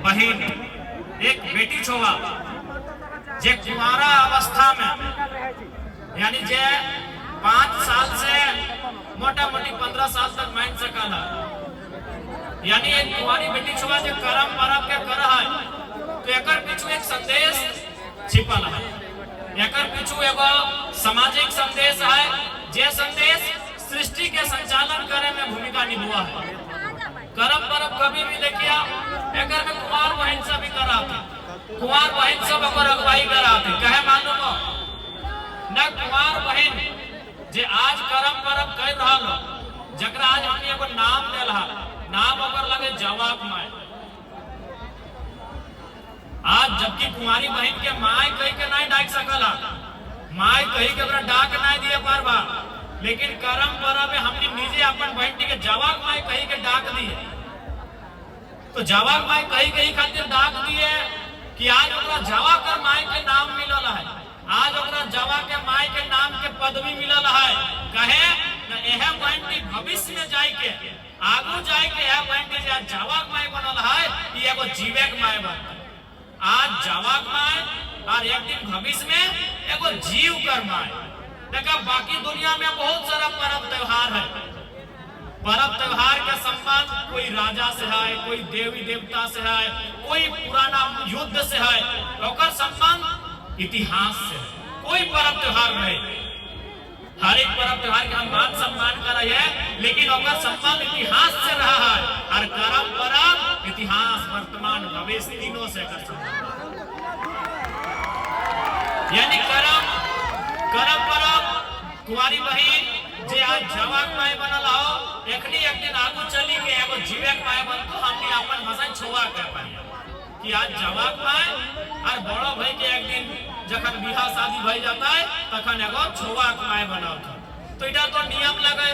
बहन एक बेटी छोवा जे कुंवारा अवस्था में यानी जे 5 साल से मोटा मोटी 15 साल तक मान सकला यानी एक कुंवारी बेटी छोवा जे करम परब के कर है तो एकर पीछू एक संदेश छिपल है, एकर पीछू एगो सामाजिक संदेश है जे संदेश सृष्टि के संचालन करे में भूमिका निभा है। करम परब कभी भी देखिए एकर में कुंवार बहन सब भी कराते, कुंवार बहन सब ओकर अगुवाई कराते, कहे मालूम न कुंवार बहन जे आज करम परब कर रहल जकरा आज हम एगो नाम देला नाम ओकर लगे जवाब माय। आज जबकि कुंवारी बहन के माय कह के नहीं डाक सकला, माय कही के ओकरा डाक नहीं दिए पारबा, लेकिन करम परब में हमने निजे अपन बहन के जवाब माय कही के डाक दिए। तो जवाब माय कही खातिर डाक दिए कि आज ओकरा जवा कर माय के नाम मिलल है, आज ओकरा जवा के माय के नाम के पदवी मिलल है। कहे न एह बहन की भविष्य में जाय के आगू जाय के यह बहन की जवा माय बनल है, ये एगो जीवे के माय बन। आज जवा माय और एक दिन भविष्य में एगो जीव कर माय। देखा बाकी दुनिया में बहुत सारा पर्व त्योहार है, पर्व त्योहार का संबंध कोई राजा से है, कोई देवी देवता से है, कोई पुराना युद्ध से है, ओकर संबंध इतिहास से है। कोई पर्व त्योहार नहीं, हर एक पर्व त्योहार का हम मान सम्मान कर रहे हैं, लेकिन ओकर संबंध इतिहास से रहा है। और करम परब इतिहास वर्तमान भविष्य तीनों से कर संबंध, यानी करम परब कुंवारी बहन जे आज जवाक माय बनल हो एखनी एक दिन आगू चली के एगो जीवक माय बन तो हमनी अपन भाषा छोवा कर पाई कि आज जवाक माय और बड़ो भाई के एक दिन जखन बियाह शादी भई जाता है तखन एगो छोवाक माय बनाओ था। तो इटा तो नियम लगे,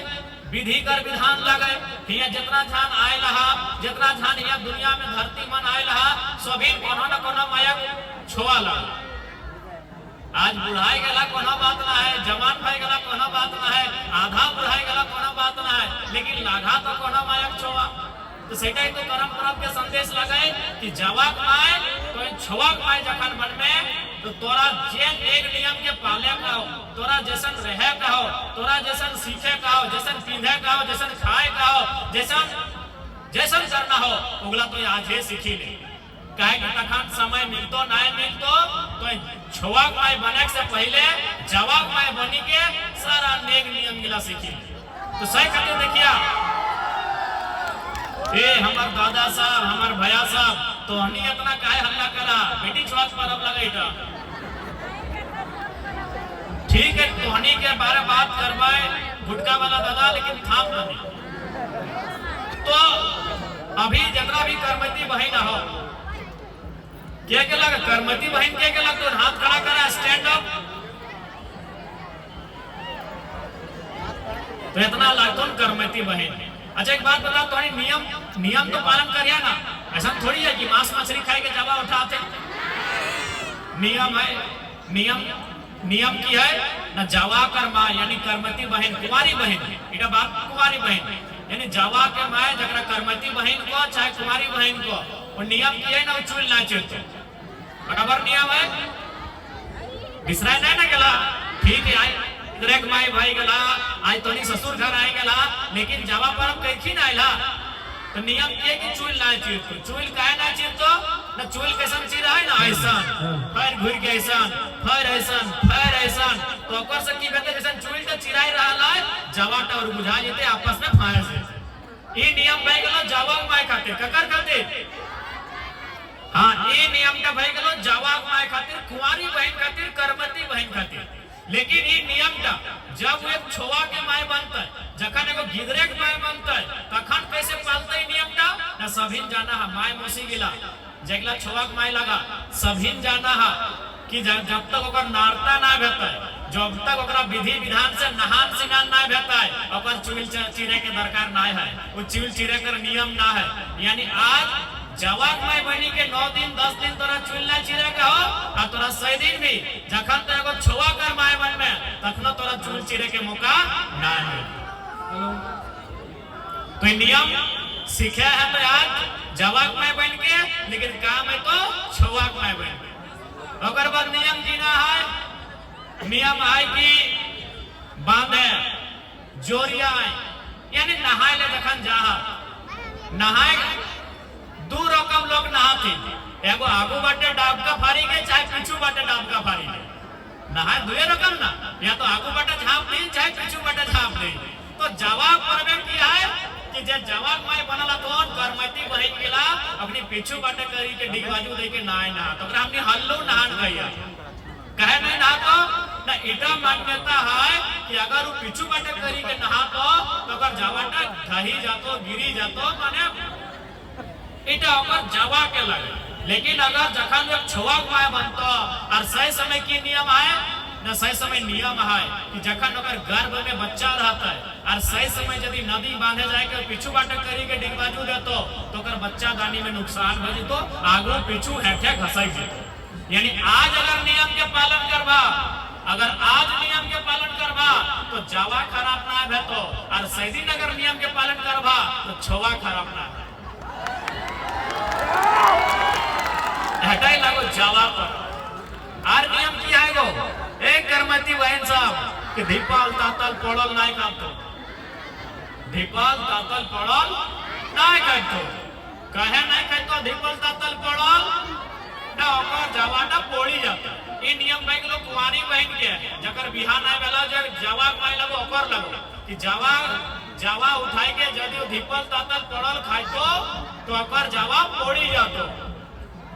विधि कर विधान लगे, हिया जितना जान आए रहा, जितना जान हिया दुनिया में धरती मन आए रहा, सभी कोनो न कोनो माया छोवा लगा। आज बुढ़ाई गला कोनो बात ना है, जवान भाई गला कोनो बात ना है, आधा बुढ़ाई गला कोनो बात ना है, लेकिन लाघा तो कोनो मायक छोवा। तो सेटा ही तो करम परब के संदेश लगाए कि जवाक माय तो छोवाक माय जखन बन में तो तोरा जे एक नियम के पाले का हो, तोरा जैसन रहे का हो, तोरा जैसन सीखे का हो, जैसन पींधे का हो, जैसन खाए का हो, जैसन करना हो ओगला तो आज ही सीखी ले। कहे कि तखन समय मिलतो नहीं मिलतो तो छोवाक माय बने से पहले जवाक माय बनी के सारा नेक नियम मिला सीखी। तो सही कहते देखिया ए हमार दादा साहब हमार भैया साहब तो हनी इतना काहे हल्ला करा, बेटी छोवाक परब लगेगा ठीक है, तो हनी के बारे बात करवाए गुटका वाला दादा, लेकिन थाम नहीं। तो अभी जगरा भी करमती बहन हो के लगा, करमती बहन के लगा तो हाथ खड़ा करा, स्टैंड अप। तो इतना लागतो करमती बहन। अच्छा एक बात बताओ, तुम्हारी नियम तो पालन करिए ना, ऐसा थोड़ी है कि मांस मछली खाए के जवा उठाते। नियम है, नियम की है ना जवा कर माँ यानी करमती बहन कुंवारी बहन, इटा बात कुंवारी बहन यानी जवा के माँ जगरा करमती बहन को चाहे कुंवारी बहन को और नियम की है ना चूल ना चलते, बराबर नियम है, बिसराय नहीं ना गला। ठीक है आई इधर माई भाई गला आज तो नहीं ससुर घर आए गला, लेकिन जवा परब कैखी ना आइला तो नियम ये कि चूल ना चिरतो, चूल काहे ना चिरतो ना, चूल कैसन चिरा है ना ऐसन पैर घुर के ऐसन पैर ऐसन तो ओकर से की कहते जैसन चूल तो चिराई रहला है जवाटा और बुझा जेते आपस में फायर से। ई नियम भाई गलो जवाक माय खातिर ककर खातिर, हां ई नियम का भाई गलो जवाक माय खातिर, कुंवारी बहन खातिर, करमती बहन खातिर। लेकिन ये नियम का जब एक छोवा के माय बनता है, जखन एगो गिदरे के माय बनता है तखन कैसे पालते है नियम का ना, सभीन जाना है माय मौसी गिला जगला छोवा के माय लगा सभीन जाना है कि जब तक ओकर नारता ना भेता है, जब तक ओकरा विधि विधान से नहान सिंगान ना भेता है ओकर चूल चिरे के दरकार ना है, वो चूल चिरे कर नियम ना है। यानी आज जवाक माय बनी के 9 दिन 10 दिन तोरा चूल ना चिरे के हो और तोरा 6 दिन भी जखन तो एगो छोवा कर माय बन में तखनो तोरा चूल चिरे के मौका ना है। तो नियम सीखे है तो आज जवाक में बन के, लेकिन काम है तो छवाक में बन के। अगर बाद नियम जीना है, नियम है कि बांधे जोरिया यानी नहाए ले जखन जहा नहाए दू रकम लोग नहाती, एगो आगू बाटे डाबका फारी के चाहे पीछू बाटे डाबका फारी के नहाए दुए रकम ना, या तो आगू बाटे झाप दी चाहे पीछू बाटे झाप दी। तो जवाब परबे किया है कि जे जवाब में बनला तो करमती बहिन गेला अपनी पीछू बाटे करी के डिगबाजू दे के नाय ना, तो हमने हल्लू नहान गया कहे नहीं नहा तो ना। इटा मान्यता है कि अगर वो पीछू बाटे करी के नहा तो अगर जवाटा ढही जातो गिरी जातो माने इटा ओकर जवा के लगे। लेकिन अगर जखन एक छुआक माय बनतो और सही समय की नियम है ना, सही समय नियम है कि जखन अगर गर्भ में बच्चा रहता है और सही समय यदि नदी बांधे जाए के पीछू बाटे करी के डिगबाजू देतो तो अगर बच्चा दानी में नुकसान हो जेतो, आगू पीछू हेठे घसाई जेतो। यानी आज अगर नियम के पालन करबा, अगर आज नियम के पालन करबा तो जावा खराब ना है, तो और सही दिन अगर नियम के पालन करबा तो छुआ खराब ना है। हटाई लागो जावा पर आर नियम की है गो एक करमती बहन साहब कि दीपाल तातल पड़ल नहीं काटतो, दीपाल तातल पड़ल नहीं काटतो, कहे नहीं काटतो दीपाल तातल पड़ल ना ओकर जवाटा पोड़ी जाता। ई नियम भाई लोग कुंवारी बहन के जकर बिहान आए वाला जब जवा पाए लगो ओकर लगो कि जवा उठाई के यदि दीपाल तातल पड़ल खाइतो तो ओकर जवा पोड़ी जातो।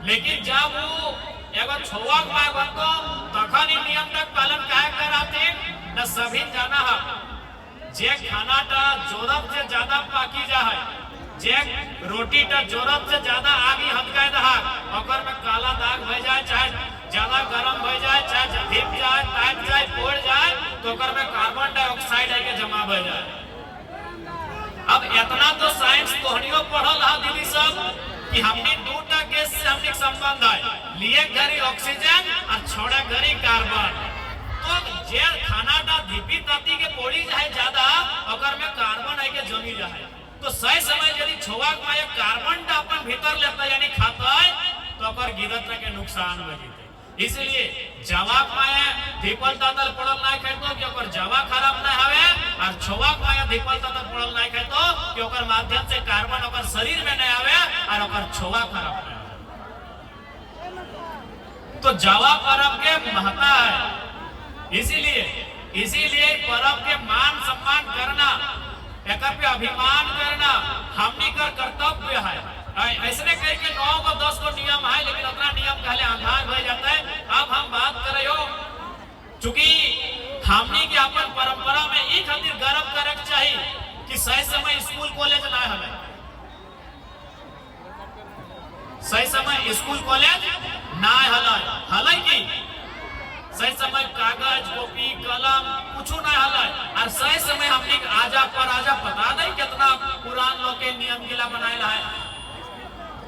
लेकिन जब वो एगो छुआक माय बनतो तखन ई नियम तक पालन काहे कराते न सभी जाना है। जे खाना टा जोरत से ज्यादा पाकी जा है, जे रोटी टा जोरत से ज्यादा आगी हदकाय दहा ओकर में काला दाग हो जाए, चाहे ज्यादा गरम हो जाए, चाहे धिप जाए, टाइट जाए, पोड़ जाए तो ओकर में कार्बन डाइऑक्साइड आके जमा हो जाए। अब इतना तो साइंस तोहनियो पढ़ल है दीदी सब कि हमने दो टा गैस से हमने संबंध है, लिए घरी ऑक्सीजन और छोड़े घरी कार्बन। तो जे खाना टा धीपी ताती के पोड़ी जाए ज्यादा ओकर में कार्बन आके जमी जाए, तो सही समय यदि छुआक में कार्बन टा अपन भीतर लेता यानी खाता है तो ओकर गिरत के नुकसान हो जेते। इसलिए जवाब में दीपल तातल पड़ल नहीं खाइतो कि ओकर जवा खराब नहीं हवे, और छुआक में दीपल तातल पड़ल नहीं खाइतो कि ओकर माध्यम से कार्बन ओकर शरीर में नहीं आवे और ओकर छुआ खराब नहीं आवे। तो जवा पर्व के महत्ता है, इसीलिए पर्व के मान सम्मान करना, एक पे अभिमान करना हमनी का कर्तव्य है। ऐसने कह के 9 को 10 को नियम है, लेकिन उतना नियम कहले आधार हो जाता है। अब हम बात करियो चूंकि हमनी के अपन परंपरा में ई खातिर गर्व करक चाहिए कि सही समय स्कूल कॉलेज ना हले, सही समय स्कूल कॉलेज ना हले की सही समय कागज कॉपी कलम कुछ ना हले, और सही समय हमनी आजा पर आजा पता नहीं कितना पुरान लोग के नियम गिला बनाएला है।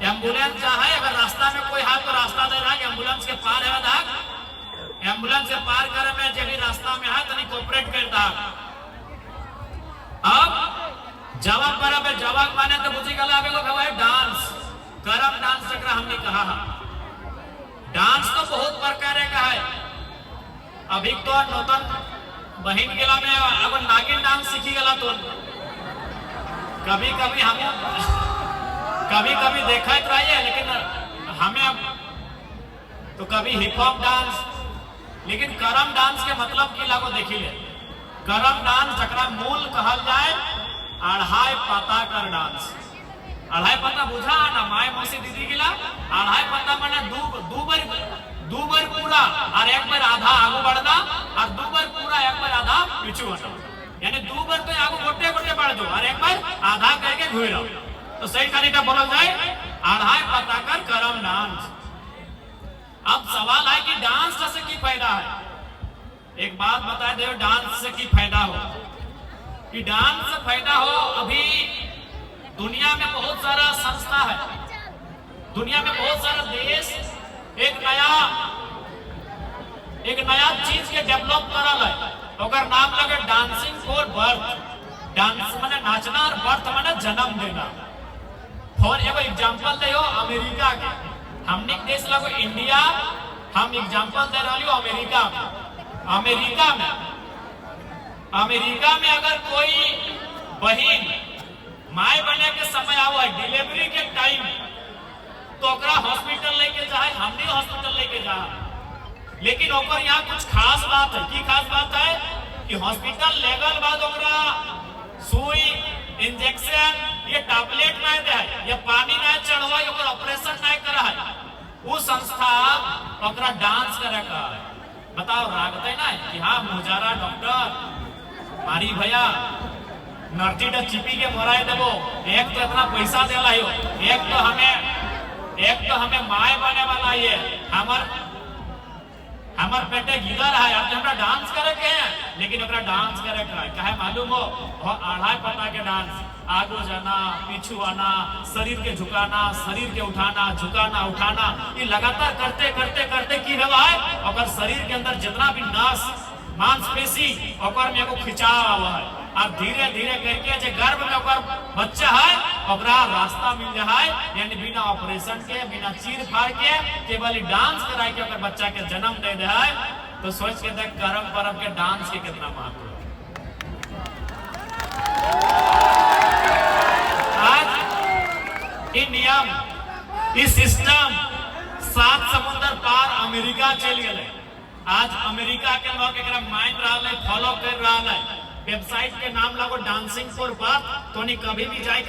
एम्बुलेंस जा है, अगर रास्ता में कोई है तो रास्ता दे रहा है एम्बुलेंस के पार है ना, एम्बुलेंस के पार करे में जब भी रास्ता में है तनी कोऑपरेट करता। अब जवाब पर अब जवाब माने तो बुझी गला आवे लोग है डांस, करम डांस जकरा हमने कहा है। डांस तो बहुत प्रकार का है। अभी तो नूतन बहिन गेला में अब नागिन डांस सीखी गला तो कभी देखा रहिए, लेकिन हमें तो कभी हिप हॉप डांस, लेकिन करम डांस के मतलब की लागो देखी ले। करम डांस जकरा मूल कहल जाए अढ़ाई पता कर डांस। अढ़ाई पता बुझा ना माय मौसी दीदी गिला, अढ़ाई पता माने दो बार पूरा और एक बार आधा आगू बढ़ना और 2 बार पूरा एक बार आधा पीछू हटो, यानी 2 बार तो आगू गोटे बढ़ दो और एक बार आधा करके घूरो, तो सही तरीका बोला जाए अढ़ाई पता कर करम डांस। अब सवाल है कि डांस से की फायदा है। एक बात बता दे, डांस से की फायदा हो कि डांस से फायदा हो। अभी दुनिया में बहुत सारा संस्था है, दुनिया में बहुत सारा देश एक नया चीज के डेवलप करल है, ओकर नाम लगे डांसिंग फॉर बर्थ। डांस माने नाचना और बर्थ माने जन्म देना। फॉर एगो एग्जांपल दे हो अमेरिका के, हमने देश लगो इंडिया, हम एग्जांपल दे रही हो अमेरिका में। अमेरिका में अगर कोई बहन माय बने के समय आवा है डिलीवरी के टाइम, तो ओकरा हॉस्पिटल लेके जाए, हमने हॉस्पिटल लेके जा। लेकिन ओकर यहाँ कुछ खास बात है। की खास बात है कि हॉस्पिटल लेगल बाद ओकरा सुई, इंजेक्शन, ये टैबलेट नहीं दे, ये पानी नहीं चढ़वा, ओकर ऑपरेशन नहीं करा है। वो संस्था ओकरा डांस करे का है। बताओ रागते ना कि हाँ मुजारा डॉक्टर मारी भैया नर्टी चिपी के मोराए देवो, एक तो इतना पैसा देला हो, एक तो हमें माय बने वाला ये हमर पेटे गिदर है, अब हमरा डांस करे के है, लेकिन ओकरा डांस करे का है काहे मालूम हो? आढ़ाई पता के डांस, आगो जाना, पीछू आना, शरीर के झुकाना, शरीर के उठाना, झुकाना, उठाना, ये लगातार करते करते करते की हुआ है ओकर शरीर के अंदर जितना भी नस मांसपेशी ओकर में एगो खिंचाव हुआ है। अब धीरे धीरे करके जे गर्भ में ओकर बच्चा है ओकरा रास्ता मिल जाए, यानी बिना ऑपरेशन के, बिना चीर फाड़ के, केवल डांस कराए के ओकर बच्चा के जन्म दे दे है। तो सोच के देख कर्म परम के डांस के कितना महत्व है। आज ये नियम, इस सिस्टम 7 समुद्र पार अमेरिका चल गए। आज अमेरिका के लोग एक मान रहा है, फॉलो कर रहा है। वेबसाइट के नाम लगो डांसिंग फॉर बर्थ, तो नहीं कभी भी जाए